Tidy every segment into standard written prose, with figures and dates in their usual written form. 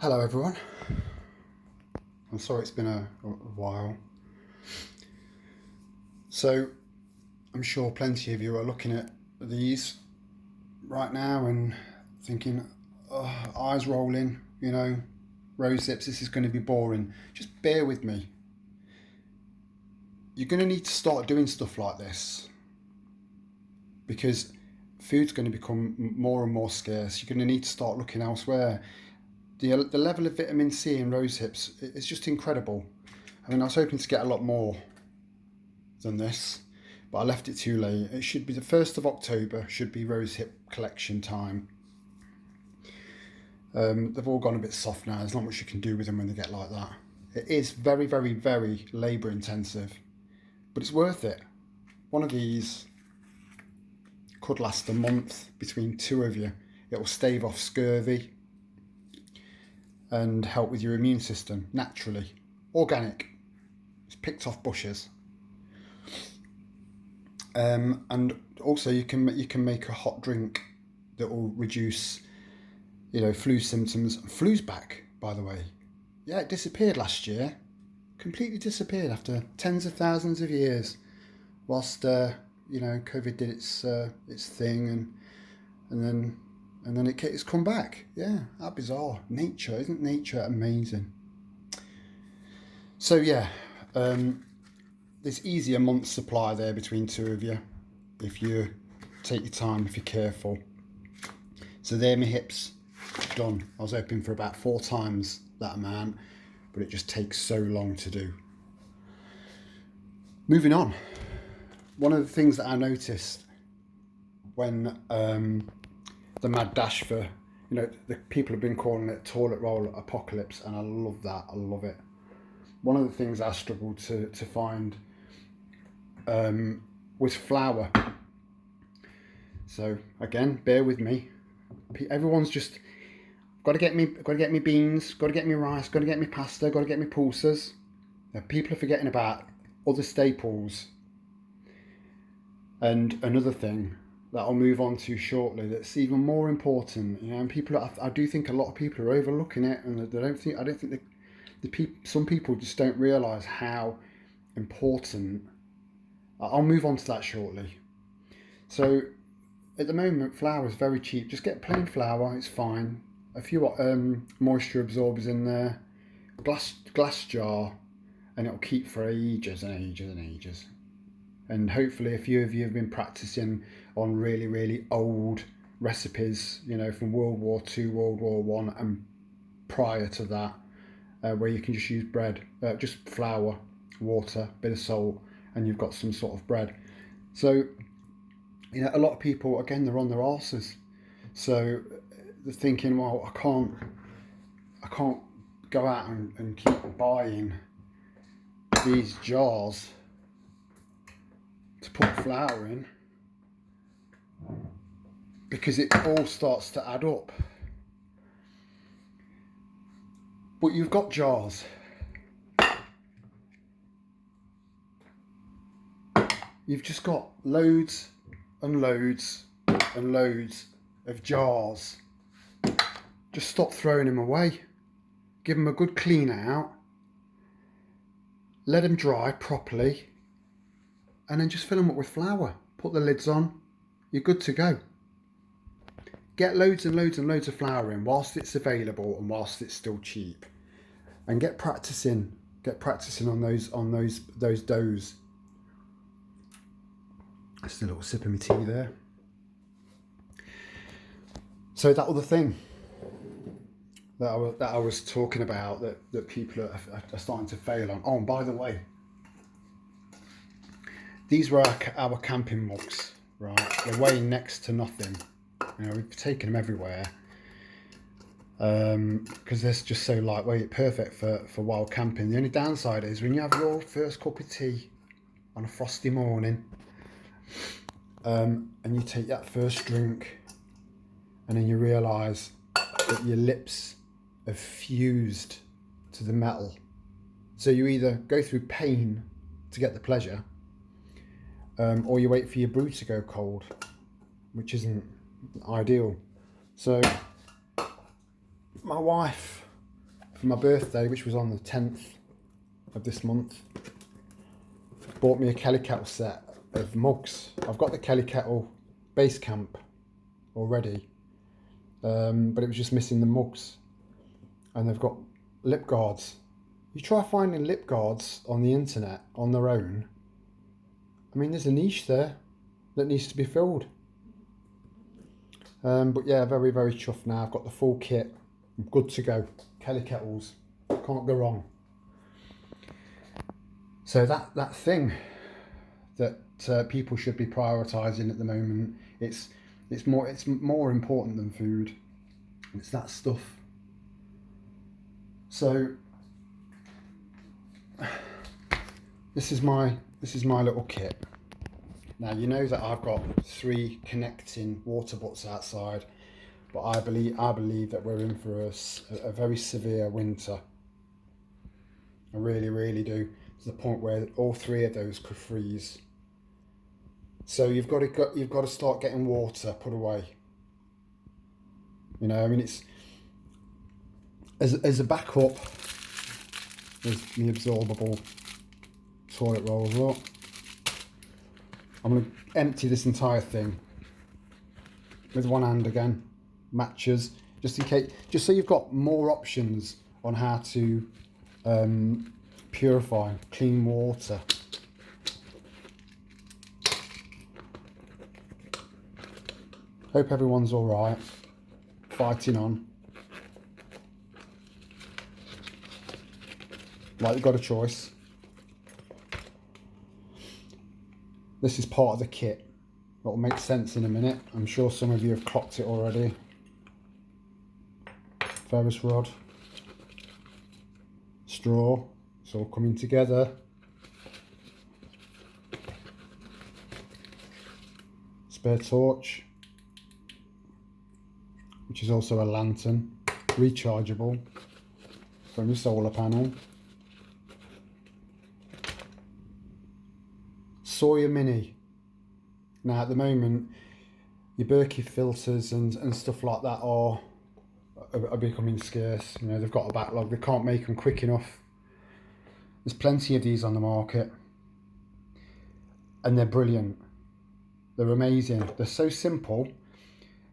Hello everyone. I'm sorry it's been a while. So I'm sure plenty of you are looking at these right now and thinking, oh, eyes rolling, rose hips, this is going to be boring. Just bear with me. You're going to need to start doing stuff like this because food's going to become more and more scarce. You're going to need to start looking elsewhere. The level of vitamin C in rose hips is just incredible. I mean, I was hoping to get a lot more than this, but I left it too late. It should be the 1st of October, should be rose hip collection time. They've all gone a bit soft now. There's not much you can do with them when they get like that. It is very, very, very labour intensive, but it's worth it. One of these could last a month between two of you. It will stave off scurvy and help with your immune system naturally. Organic. It's picked off bushes. And also you can make a hot drink that will reduce, flu symptoms. Flu's back, by the way. Yeah, it disappeared last year. Completely disappeared after tens of thousands of years, whilst COVID did its thing, and then it's come back. Yeah, how bizarre. Nature, isn't nature amazing? So yeah, there's easy a month's supply there between two of you if you take your time, if you're careful. So there, my hips done. I was hoping for about 4 times that amount, but it just takes so long to do. Moving on. One of the things that I noticed when the mad dash for, the people have been calling it toilet roll apocalypse, and I love that. I love it. One of the things I struggled to find was flour. So again, bear with me. Everyone's just got to get me beans, got to get me rice, got to get me pasta, got to get me pulsas. Now, people are forgetting about other staples. And another thing that I'll move on to shortly that's even more important, and I do think a lot of people are overlooking it, and I don't think some people just don't realise how important. I'll move on to that shortly. So at the moment, flour is very cheap. Just get plain flour, it's fine. A few moisture absorbers in there, glass jar, and it'll keep for ages and ages and ages. And hopefully a few of you have been practicing on really, really old recipes, from World War II, World War One, and prior to that, where you can just use bread, just flour, water, bit of salt, and you've got some sort of bread. So, a lot of people, again, they're on their arses. So they're thinking, well, I can't go out and keep buying these jars to put flour in because it all starts to add up. But you've got jars. You've just got loads and loads and loads of jars. Just stop throwing them away. Give them a good clean out. Let them dry properly. And then just fill them up with flour. Put the lids on. You're good to go. Get loads and loads and loads of flour in whilst it's available and whilst it's still cheap. And get practicing. Get practicing on those doughs. Just a little sip of my tea there. So that other thing that I was talking about that people are starting to fail on. Oh, and by the way, these were our camping mugs, right? They're weighing next to nothing. We've taken them everywhere because they're just so lightweight, perfect for wild camping. The only downside is when you have your first cup of tea on a frosty morning, and you take that first drink, and then you realise that your lips have fused to the metal. So you either go through pain to get the pleasure, or you wait for your brew to go cold, which isn't ideal. So my wife for my birthday, which was on the 10th of this month, bought me a Kelly Kettle set of mugs. I've got the Kelly Kettle base camp already, but it was just missing the mugs. And they've got lip guards. You try finding lip guards on the internet on their own. I mean, there's a niche there that needs to be filled. But yeah, very, very chuffed now. I've got the full kit. I'm good to go. Kelly Kettles. Can't go wrong. So that thing that people should be prioritising at the moment, it's more important than food. It's that stuff. So this is my little kit. Now you know that I've got 3 connecting water butts outside, but I believe that we're in for a very severe winter. I really, really do, to the point where all 3 of those could freeze. So you've got to start getting water put away. You know, I mean, it's as a backup. There's the absorbable toilet rolls. Look, I'm going to empty this entire thing with one hand again. Matches, just in case, just so you've got more options on how to purify clean water. Hope everyone's all right, fighting on. Like you've got a choice. This is part of the kit. That'll make sense in a minute. I'm sure some of you have clocked it already. Ferris rod, straw, it's all coming together. Spare torch, which is also a lantern, rechargeable from your solar panel. Sawyer Mini. Now at the moment, your Berkey filters and stuff like that are becoming scarce. You know, they've got a backlog. They can't make them quick enough. There's plenty of these on the market, and they're brilliant. They're amazing. They're so simple,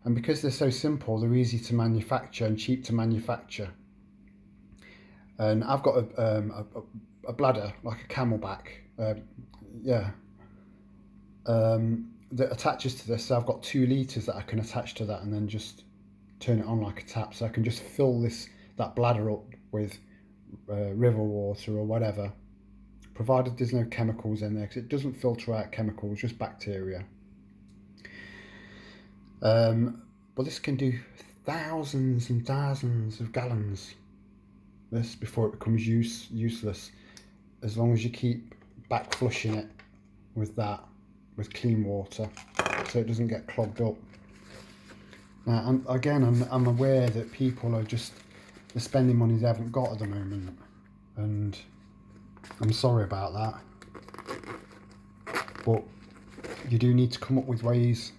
and because they're so simple, they're easy to manufacture and cheap to manufacture. And I've got a bladder, like a camelback, that attaches to this. So I've got 2 litres that I can attach to that, and then just turn it on like a tap. So I can just fill that bladder up with river water or whatever, provided there's no chemicals in there, because it doesn't filter out chemicals, just bacteria. But this can do thousands and thousands of gallons, this, before it becomes useless, as long as you keep back flushing it with clean water, so it doesn't get clogged up. Now, I'm aware that people are they're spending money they haven't got at the moment, and I'm sorry about that, but you do need to come up with ways.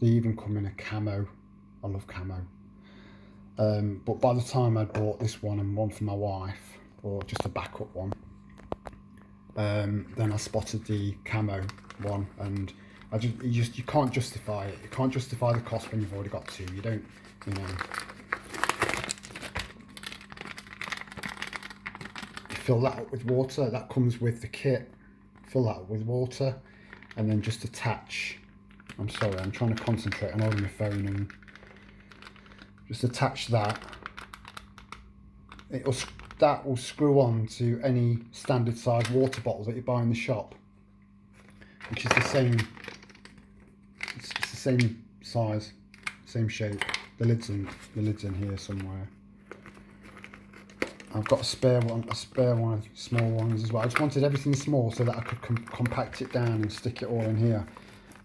They even come in a camo. I love camo. But by the time I bought this one and one for my wife, or just a backup one, then I spotted the camo one, and you can't justify it. You can't justify the cost when you've already got 2. You don't, you know. You fill that up with water. That comes with the kit. Fill that up with water, and then just attach. I'm sorry, I'm trying to concentrate. I'm holding my phone, and just attach that. That will screw on to any standard size water bottle that you buy in the shop, which is the same. It's the same size, same shape. The lid's in here somewhere. I've got a spare one of small ones as well. I just wanted everything small so that I could compact it down and stick it all in here.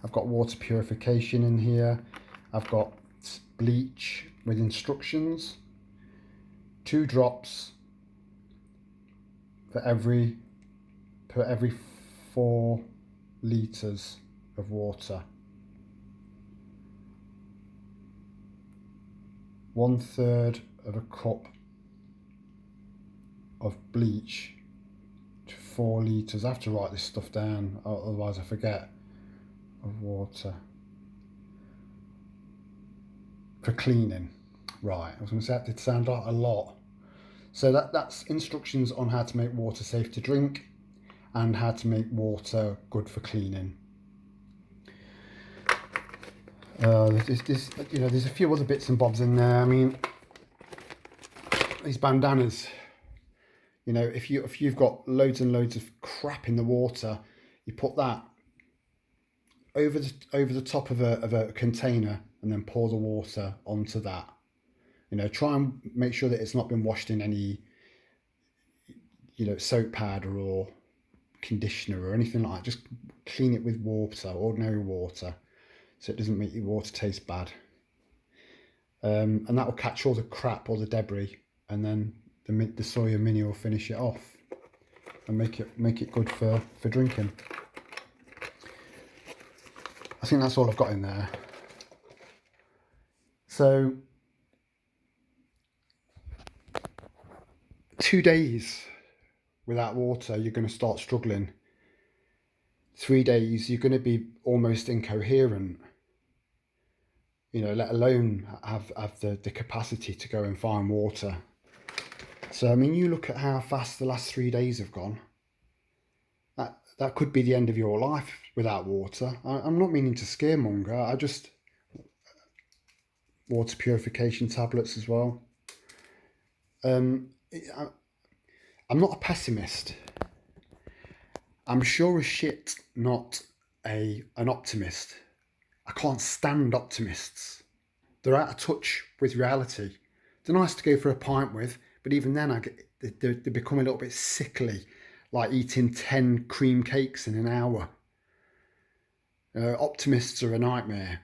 I've got water purification in here. I've got bleach with instructions. 2 drops per every 4 litres of water. 1/3 of a cup of bleach to 4 litres. I have to write this stuff down, otherwise I forget. Of water for cleaning. Right, I was going to say that did sound like a lot. So that's instructions on how to make water safe to drink and how to make water good for cleaning. There's a few other bits and bobs in there. I mean, these bandanas. If you've got loads and loads of crap in the water, you put that over the top of a container and then pour the water onto that. Try and make sure that it's not been washed in any soap powder or conditioner or anything like that. Just clean it with water, ordinary water, so it doesn't make your water taste bad. And that will catch all the crap, all the debris, and then the soya mini will finish it off and make it good for drinking. I think that's all I've got in there. So 2 days without water, you're going to start struggling. 3 days, you're going to be almost incoherent. Let alone have the capacity to go and find water. So I mean, you look at how fast the last 3 days have gone. That could be the end of your life without water. I'm not meaning to scaremonger. Water purification tablets as well. I'm not a pessimist. I'm sure as shit not an optimist. I can't stand optimists. They're out of touch with reality. They're nice to go for a pint with, but even then they become a little bit sickly, like eating 10 cream cakes in an hour. Optimists are a nightmare.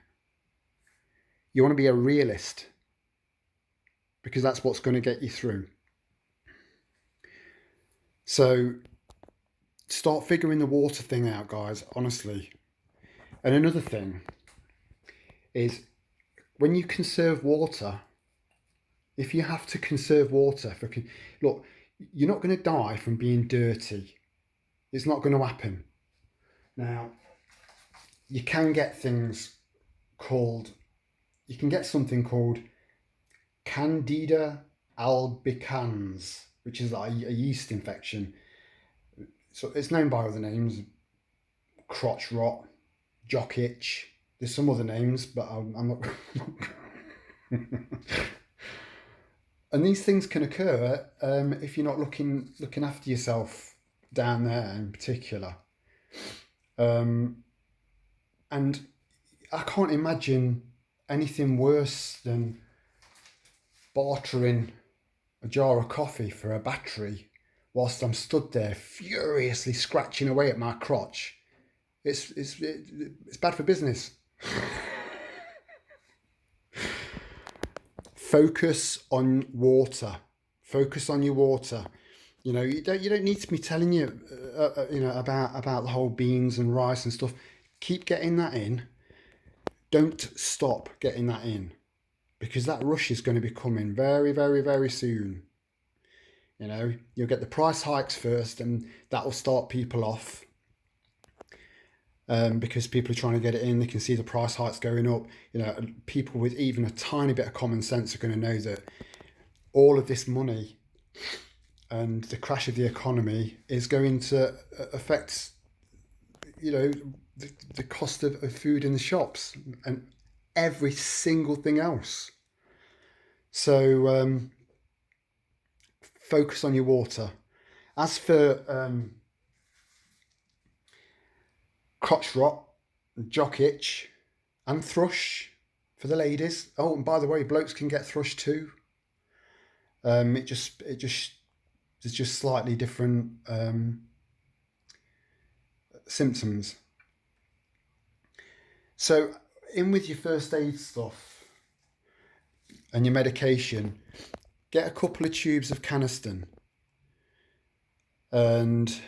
You want to be a realist, because that's what's going to get you through. So start figuring the water thing out, guys, honestly. And another thing is, when you conserve water, if you have to conserve water look, you're not going to die from being dirty. It's not going to happen. Now, you can get something called Candida albicans, which is like a yeast infection. So it's known by other names: crotch rot, jock itch. There's some other names, but I'm not. And these things can occur if you're not looking after yourself down there in particular. And I can't imagine anything worse than bartering a jar of coffee for a battery whilst I'm stood there furiously scratching away at my crotch. It's bad for business. Focus on water. Focus on your water. You don't need to be telling you, about the whole beans and rice and stuff. Keep getting that in. Don't stop getting that in, because that rush is going to be coming very, very, very soon. You'll get the price hikes first, and that will start people off. Because people are trying to get it in, they can see the price hikes going up. People with even a tiny bit of common sense are going to know that all of this money and the crash of the economy is going to affect, the cost of food in the shops and every single thing else. So focus on your water. As for crotch rot, jock itch, and thrush for the ladies. Oh, and by the way, blokes can get thrush too. There's just slightly different symptoms. So in with your first aid stuff and your medication, get a couple of tubes of Canesten, and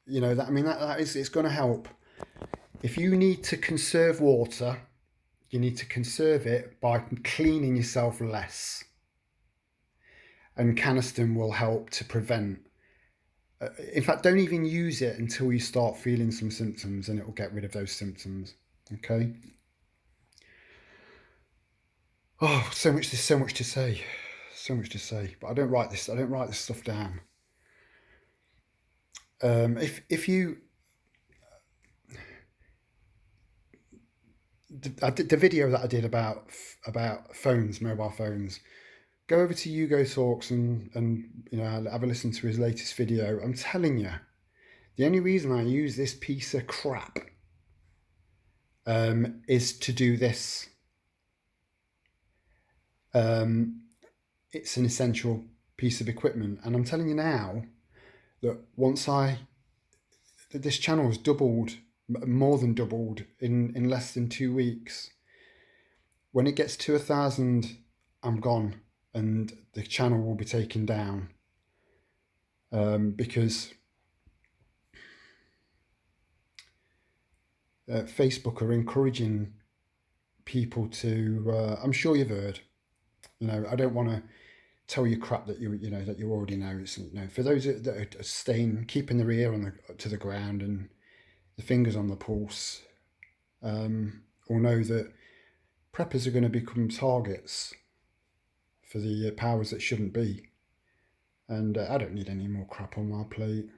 it's going to help. If you need to conserve water you need to conserve it by cleaning yourself less. And Caniston will help to prevent. In fact, don't even use it until you start feeling some symptoms, and it will get rid of those symptoms. Okay. Oh, so much. There's so much to say. So much to say. But I don't write this stuff down. If you the video that I did about phones, mobile phones, go over to Hugo Talks and have a listen to his latest video. I'm telling you, the only reason I use this piece of crap is to do this. It's an essential piece of equipment, and I'm telling you now that this channel has doubled, more than doubled in less than 2 weeks. When it gets to 1,000, I'm gone, and the channel will be taken down because Facebook are encouraging people to. I'm sure you've heard. I don't want to tell you crap that that you already know. It's, for those that are staying, keeping their ear to the ground and the fingers on the pulse, will know that preppers are going to become targets for the powers that shouldn't be. And I don't need any more crap on my plate.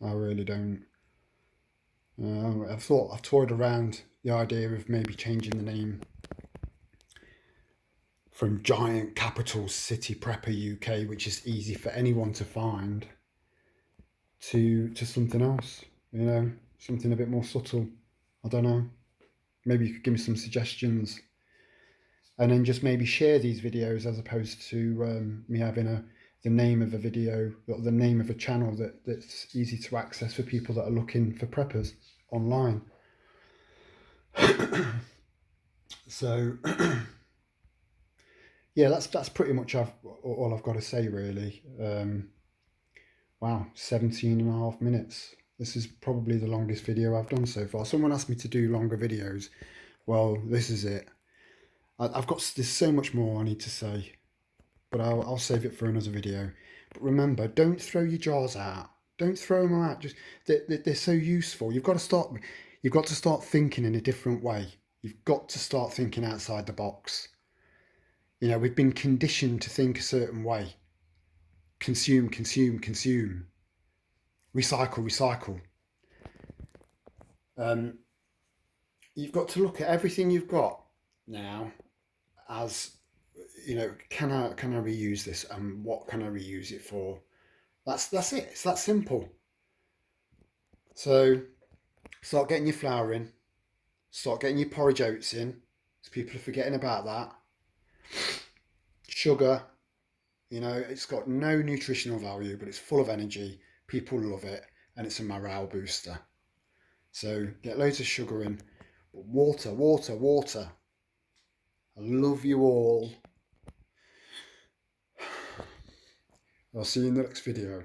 I really don't. I've toyed around the idea of maybe changing the name from Giant Capital City Prepper UK, which is easy for anyone to find, to something else. Something a bit more subtle. I don't know. Maybe you could give me some suggestions, and then just maybe share these videos as opposed to me having the name of a video or the name of a channel that's easy to access for people that are looking for preppers online. So yeah, that's pretty much all I've got to say, really. Wow, 17.5 minutes. This is probably the longest video I've done so far. Someone asked me to do longer videos. Well, this is it. There's so much more I need to say, but I'll save it for another video. But remember, don't throw your jars out. Don't throw them out. Just they're so useful. You've got to start thinking in a different way. You've got to start thinking outside the box. We've been conditioned to think a certain way. Consume, consume, consume. Recycle, recycle. You've got to look at everything you've got now as, can I reuse this, and what can I reuse it for? That's it. It's that simple. So start getting your flour in. Start getting your porridge oats in, because people are forgetting about that. Sugar, it's got no nutritional value, but it's full of energy. People love it, and it's a morale booster. So get loads of sugar in. But water, water, water. I love you all. I'll see you in the next video.